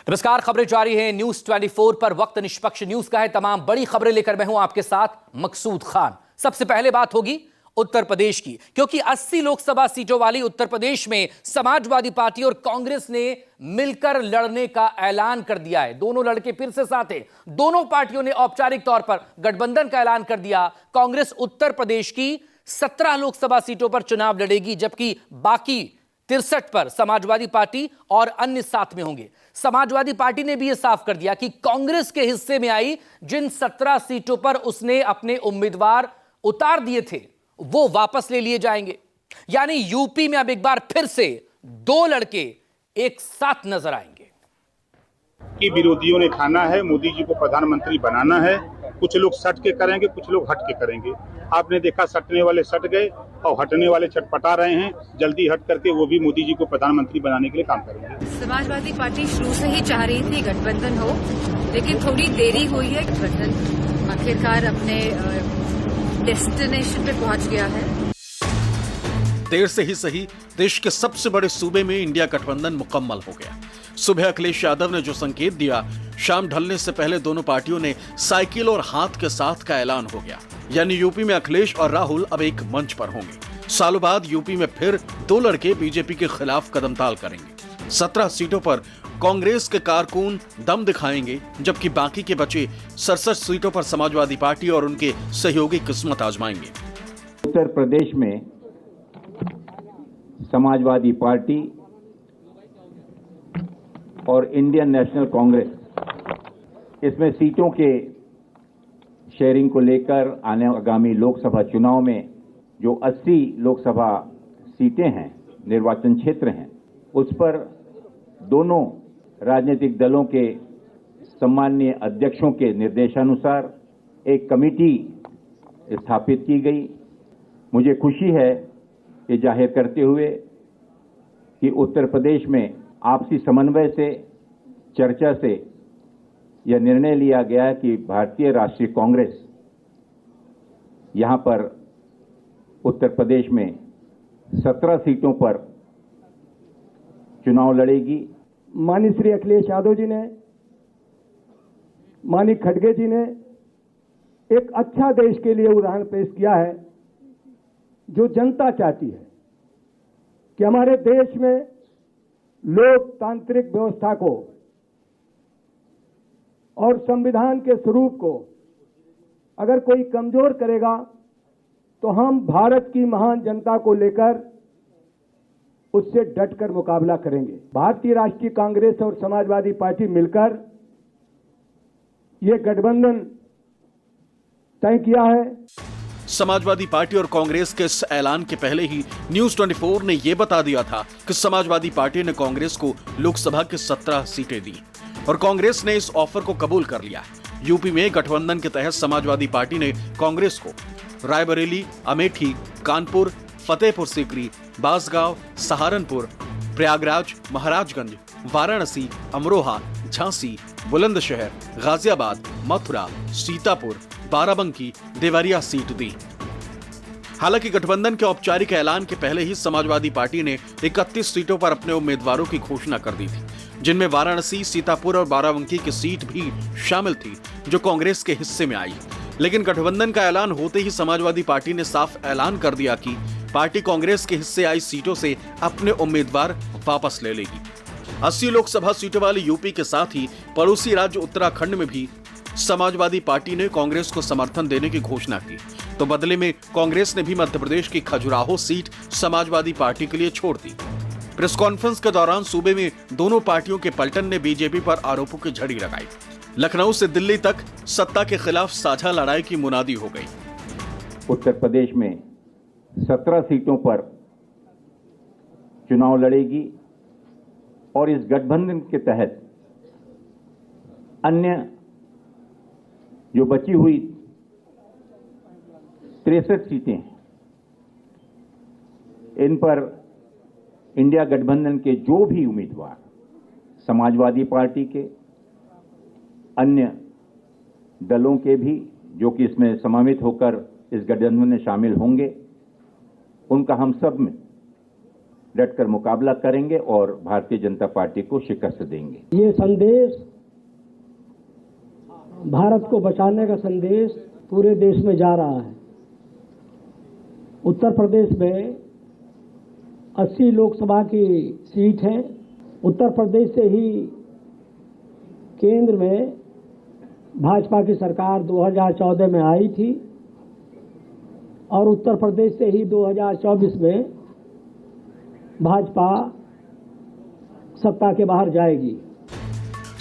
नमस्कार, खबरें जारी हैं न्यूज 24 पर। वक्त निष्पक्ष न्यूज का है। तमाम बड़ी खबरें लेकर मैं हूं आपके साथ मकसूद खान। सबसे पहले बात होगी उत्तर प्रदेश की, क्योंकि 80 लोकसभा सीटों वाली उत्तर प्रदेश में समाजवादी पार्टी और कांग्रेस ने मिलकर लड़ने का ऐलान कर दिया है। दोनों लड़के फिर से साथ हैं। दोनों पार्टियों ने औपचारिक तौर पर गठबंधन का ऐलान कर दिया। कांग्रेस उत्तर प्रदेश की 17 लोकसभा सीटों पर चुनाव लड़ेगी, जबकि बाकी 63 पर समाजवादी पार्टी और अन्य साथ में होंगे। समाजवादी पार्टी ने भी यह साफ कर दिया कि कांग्रेस के हिस्से में आई जिन 17 सीटों पर उसने अपने उम्मीदवार उतार दिए थे, वो वापस ले लिए जाएंगे। यानी यूपी में अब एक बार फिर से दो लड़के एक साथ नजर आएंगे। कि विरोधियों ने ठाना है मोदी जी को प्रधानमंत्री बनाना है। कुछ लोग सट के करेंगे, कुछ लोग हट के करेंगे। आपने देखा सटने वाले सट गए और हटने वाले छटपटा रहे हैं। जल्दी हट करके वो भी मोदी जी को प्रधानमंत्री बनाने के लिए काम करेंगे। समाजवादी पार्टी शुरू से ही चाह रही थी गठबंधन हो, लेकिन थोड़ी देरी हुई है। गठबंधन आखिरकार अपने डेस्टिनेशन पे पहुंच गया है। देर से ही सही, देश के सबसे बड़े सूबे में इंडिया गठबंधन मुकम्मल हो गया। सुबह अखिलेश यादव ने जो संकेत दिया, शाम ढलने से पहले दोनों पार्टियों ने साइकिल और हाथ के साथ का ऐलान हो गया। यानी यूपी में अखिलेश और राहुल अब एक मंच पर होंगे। सालों बाद यूपी में फिर दो लड़के बीजेपी के खिलाफ कदमताल करेंगे। 17 सीटों पर कांग्रेस के कारकुन दम दिखाएंगे, जबकि बाकी के बचे 67 सीटों पर समाजवादी पार्टी और उनके सहयोगी किस्मत आजमाएंगे। उत्तर प्रदेश में समाजवादी पार्टी और इंडियन नेशनल कांग्रेस, इसमें सीटों के शेयरिंग को लेकर आगामी लोकसभा चुनाव में जो 80 लोकसभा सीटें हैं, निर्वाचन क्षेत्र हैं, उस पर दोनों राजनीतिक दलों के सम्माननीय अध्यक्षों के निर्देशानुसार एक कमेटी स्थापित की गई। मुझे खुशी है ये जाहिर करते हुए कि उत्तर प्रदेश में आपसी समन्वय से, चर्चा से यह निर्णय लिया गया कि भारतीय राष्ट्रीय कांग्रेस यहां पर उत्तर प्रदेश में 17 सीटों पर चुनाव लड़ेगी। माननीय श्री अखिलेश यादव जी ने, माननीय खड़गे जी ने एक अच्छा देश के लिए उदाहरण पेश किया है, जो जनता चाहती है कि हमारे देश में लोकतांत्रिक व्यवस्था को और संविधान के स्वरूप को अगर कोई कमजोर करेगा तो हम भारत की महान जनता को लेकर उससे डटकर मुकाबला करेंगे। भारतीय राष्ट्रीय कांग्रेस और समाजवादी पार्टी मिलकर ये गठबंधन तय किया है। समाजवादी पार्टी और कांग्रेस के इस ऐलान के पहले ही न्यूज 24 ने यह बता दिया था कि समाजवादी पार्टी ने कांग्रेस को लोकसभा की 17 सीटें दी और कांग्रेस ने इस ऑफर को कबूल कर लिया। यूपी में गठबंधन के तहत समाजवादी पार्टी ने कांग्रेस को रायबरेली, अमेठी, कानपुर, फतेहपुर सीकरी, बांसगांव, सहारनपुर, प्रयागराज, महाराजगंज, वाराणसी, अमरोहा, झांसी, बुलंदशहर, गाजियाबाद, मथुरा, सीतापुर, बाराबंकी, देवरिया सीट दी। हालांकि गठबंधन के औपचारिक ऐलान के पहले ही समाजवादी पार्टी ने 31 सीटों पर अपने उम्मीदवारों की घोषणा कर दी थी, जिनमें वाराणसी, सीतापुर और बाराबंकी की सीट भी शामिल थी, जो कांग्रेस के हिस्से में आई। लेकिन गठबंधन का ऐलान होते ही समाजवादी पार्टी ने साफ ऐलान कर दिया कि पार्टी कांग्रेस के हिस्से आई सीटों से अपने उम्मीदवार वापस ले लेगी। 80 लोकसभा सीटों वाली यूपी के साथ ही पड़ोसी राज्य उत्तराखंड में भी समाजवादी पार्टी ने कांग्रेस को समर्थन देने की घोषणा की, तो बदले में कांग्रेस ने भी मध्य प्रदेश की खजुराहो सीट समाजवादी पार्टी के लिए छोड़ दी। प्रेस कॉन्फ्रेंस के दौरान सूबे में दोनों पार्टियों के पलटन ने बीजेपी पर आरोपों की झड़ी लगाई। लखनऊ से दिल्ली तक सत्ता के खिलाफ साझा लड़ाई की मुनादी हो गई। उत्तर प्रदेश में 17 सीटों पर चुनाव लड़ेगी और इस गठबंधन के तहत अन्य जो बची हुई 63 सीटें हैं, इन पर इंडिया गठबंधन के जो भी उम्मीदवार समाजवादी पार्टी के, अन्य दलों के भी जो कि इसमें समावित होकर इस गठबंधन में शामिल होंगे, उनका हम सब में डटकर मुकाबला करेंगे और भारतीय जनता पार्टी को शिकस्त देंगे। ये संदेश, भारत को बचाने का संदेश पूरे देश में जा रहा है। उत्तर प्रदेश में 80 लोकसभा की सीट है। उत्तर प्रदेश से ही केंद्र में भाजपा की सरकार 2014 में आई थी और उत्तर प्रदेश से ही 2024 में भाजपा सत्ता के बाहर जाएगी।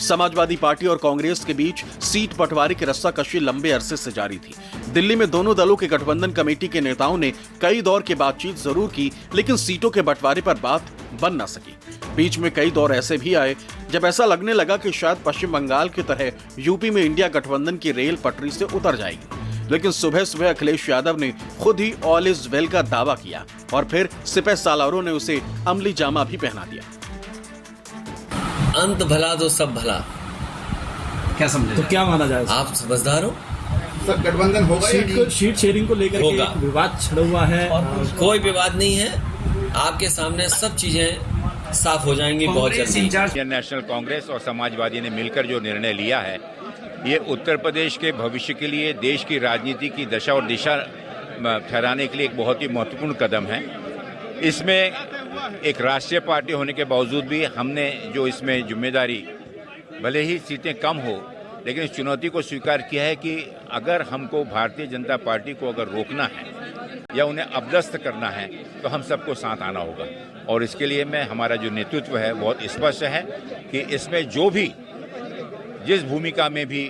समाजवादी पार्टी और कांग्रेस के बीच सीट बंटवारे की रस्साकशी लंबे अरसे से जारी थी। दिल्ली में दोनों दलों के गठबंधन कमेटी के नेताओं ने कई दौर की बातचीत जरूर की, लेकिन सीटों के बंटवारे पर बात बन न सकी। बीच में कई दौर ऐसे भी आए जब ऐसा लगने लगा कि शायद पश्चिम बंगाल की तरह यूपी में इंडिया गठबंधन की रेल पटरी से उतर जाएगी। लेकिन सुबह सुबह अखिलेश यादव ने खुद ही ऑल इज वेल का दावा किया और फिर सिपह सालारों ने उसे अमली जामा भी पहना दिया। अंत भला तो सब भला, क्या समझे? तो क्या माना जाए? आप समझदार हो? सर गठबंधन होगा सीट शेयरिंग को लेकर के एक विवाद छिड़ा हुआ है। कोई विवाद नहीं है, आपके सामने सब चीजें साफ हो जाएंगी बहुत जल्दी। इंडियन नेशनल कांग्रेस और समाजवादी ने मिलकर जो निर्णय लिया है, ये उत्तर प्रदेश के भविष्य के लिए, देश की राजनीति की दशा और दिशा ठहराने के लिए एक बहुत ही महत्वपूर्ण कदम है। इसमें एक राष्ट्रीय पार्टी होने के बावजूद भी हमने जो इसमें जिम्मेदारी, भले ही सीटें कम हो, लेकिन इस चुनौती को स्वीकार किया है कि अगर हमको भारतीय जनता पार्टी को अगर रोकना है या उन्हें अपदस्थ करना है तो हम सबको साथ आना होगा। और इसके लिए मैं, हमारा जो नेतृत्व है बहुत स्पष्ट है कि इसमें जो भी, जिस भूमिका में भी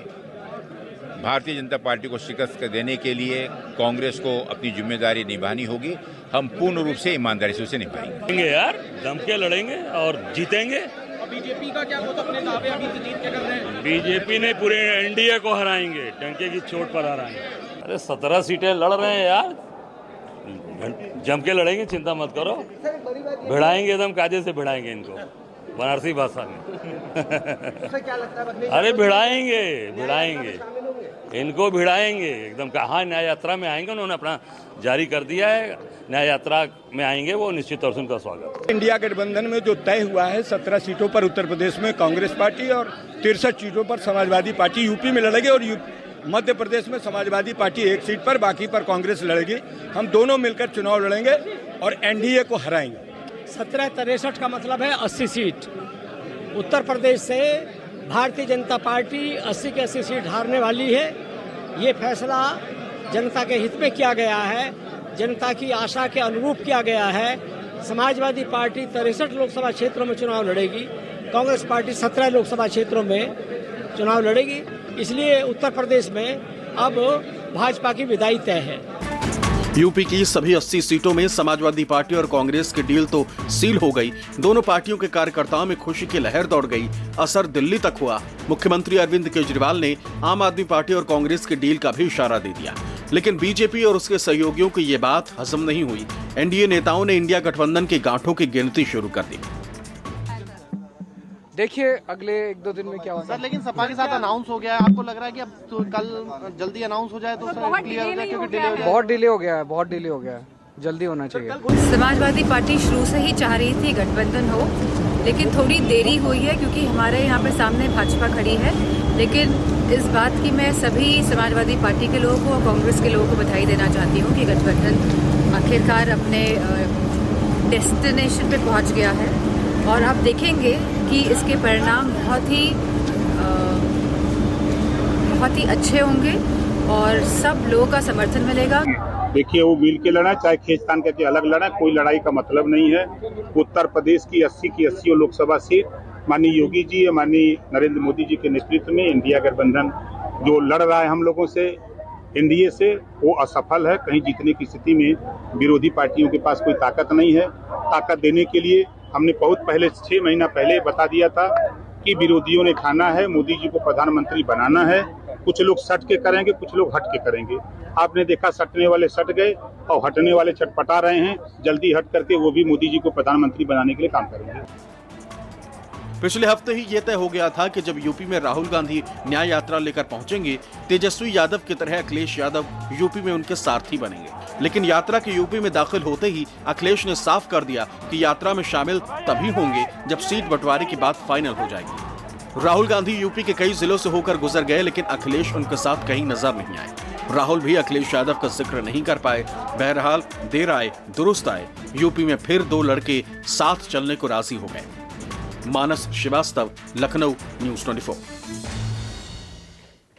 भारतीय जनता पार्टी को शिकस्त देने के लिए कांग्रेस को अपनी जिम्मेदारी निभानी होगी, हम पूर्ण रूप से ईमानदारी से उसे निभाएंगे। यार दम के लड़ेंगे और जीतेंगे। बीजेपी का क्या, वो तो अपने दावे अभी से जीत के कर रहे हैं। बीजेपी ने पूरे एनडीए को हराएंगे, डंके की चोट पर हराएंगे। अरे 17 सीटें लड़ रहे हैं यार, जम के लड़ेंगे, चिंता मत करो। भिड़ाएंगे, एकदम कायदे से भिड़ाएंगे इनको, बनारसी भाषा में। अरे भिड़ाएंगे इनको, भिड़ाएंगे एकदम। कहाँ न्याय यात्रा में आएंगे, उन्होंने अपना जारी कर दिया है, न्याय यात्रा में आएंगे वो, निश्चित तौर से उनका स्वागत। इंडिया गठबंधन में जो तय हुआ है 17 सीटों पर उत्तर प्रदेश में कांग्रेस पार्टी और 63 सीटों पर समाजवादी पार्टी यूपी में लड़ेगी और मध्य प्रदेश में समाजवादी पार्टी 1 सीट पर, बाकी पर कांग्रेस लड़ेगी। हम दोनों मिलकर चुनाव लड़ेंगे और एनडीए को हराएंगे। 17-63 का मतलब है 80 सीट। उत्तर प्रदेश से भारतीय जनता पार्टी 80 के 80 सीट हारने वाली है। ये फैसला जनता के हित में किया गया है, जनता की आशा के अनुरूप किया गया है। समाजवादी पार्टी 63 लोकसभा क्षेत्रों में चुनाव लड़ेगी, कांग्रेस पार्टी 17 लोकसभा क्षेत्रों में चुनाव लड़ेगी। इसलिए उत्तर प्रदेश में अब भाजपा की विदाई तय है। यूपी की सभी 80 सीटों में समाजवादी पार्टी और कांग्रेस की डील तो सील हो गई। दोनों पार्टियों के कार्यकर्ताओं में खुशी की लहर दौड़ गई। असर दिल्ली तक हुआ। मुख्यमंत्री अरविंद केजरीवाल ने आम आदमी पार्टी और कांग्रेस की डील का भी इशारा दे दिया, लेकिन बीजेपी और उसके सहयोगियों को ये बात हजम नहीं हुई। एनडीए नेताओं ने इंडिया गठबंधन की गांठों की गिनती शुरू कर दी। देखिए अगले 1-2 दिन में क्या होगा सर, लेकिन सपा के साथ अनाउंस हो गया है। आपको लग रहा है कि अब तो कल जल्दी अनाउंस हो जाए तो क्लियर हो जाए, क्योंकि डिले हो जाए। बहुत डिले हो गया है, जल्दी होना चाहिए। समाजवादी पार्टी शुरू से ही चाह रही थी गठबंधन हो, लेकिन थोड़ी देरी हुई है क्योंकि हमारे यहाँ पे सामने भाजपा खड़ी है। लेकिन इस बात की मैं सभी समाजवादी पार्टी के लोगों को और कांग्रेस के लोगों को बधाई देना चाहती हूँ कि गठबंधन आखिरकार अपने डेस्टिनेशन पे पहुँच गया है और आप देखेंगे कि इसके परिणाम बहुत ही अच्छे होंगे और सब लोगों का समर्थन मिलेगा। देखिए, वो मिल के लड़ा, चाहे खींचतान करके अलग लड़ा, कोई लड़ाई का मतलब नहीं है। उत्तर प्रदेश की 80 की 80 लोकसभा सीट माननीय योगी जी, माननीय नरेंद्र मोदी जी के नेतृत्व में इंडिया गठबंधन जो लड़ रहा है हम लोगों से, एनडीए से, वो असफल है। कहीं जीतने की स्थिति में विरोधी पार्टियों के पास कोई ताकत नहीं है। ताकत देने के लिए हमने बहुत पहले, 6 महीना पहले बता दिया था कि विरोधियों ने खाना है, मोदी जी को प्रधानमंत्री बनाना है। कुछ लोग सट के करेंगे, कुछ लोग हट के करेंगे। आपने देखा, सटने वाले सट गए और हटने वाले छटपटा रहे हैं। जल्दी हट करके वो भी मोदी जी को प्रधानमंत्री बनाने के लिए काम करेंगे। पिछले हफ्ते ही यह तय हो गया था कि जब यूपी में राहुल गांधी न्याय यात्रा लेकर पहुंचेंगे, तेजस्वी यादव की तरह अखिलेश यादव यूपी में उनके सारथी बनेंगे। लेकिन यात्रा के यूपी में दाखिल होते ही अखिलेश ने साफ कर दिया कि यात्रा में शामिल तभी होंगे जब सीट बंटवारे की बात फाइनल हो जाएगी। राहुल गांधी यूपी के कई जिलों से होकर गुजर गए, लेकिन अखिलेश उनके साथ कहीं नजर नहीं आए। राहुल भी अखिलेश यादव का जिक्र नहीं कर पाए। बहरहाल देर आए दुरुस्त आए, यूपी में फिर 2 लड़के साथ चलने को राजी हो गए। मानस श्रीवास्तव, लखनऊ, न्यूज़ 24।